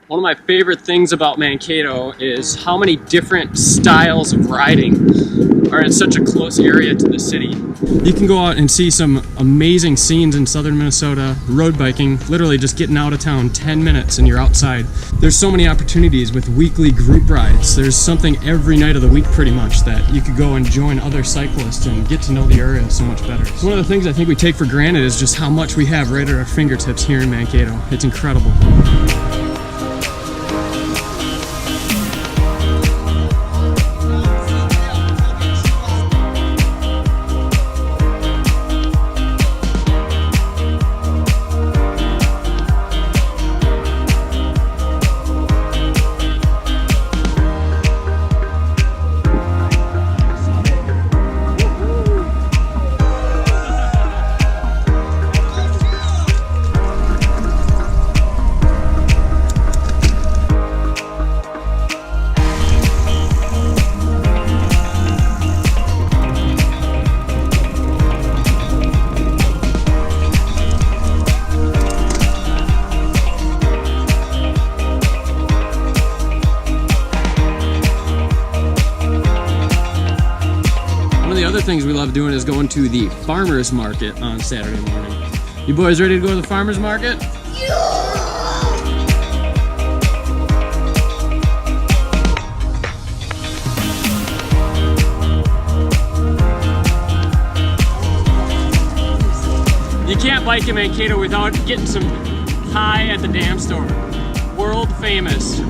One of my favorite things about Mankato is how many different styles of riding are in such a close area to the city. You can go out and see some amazing scenes in southern Minnesota, road biking, literally just getting out of town 10 minutes and you're outside. There's so many opportunities with weekly group rides. There's something every night of the week pretty much that you could go and join other cyclists and get to know the area so much better. So one of the things I think we take for granted is just how much we have right at our fingertips here in Mankato. It's incredible. Things we love doing is going to the farmers market on Saturday morning. You boys ready to go to the farmers market? You can't bike in Mankato without getting some pie at the dam store. World famous.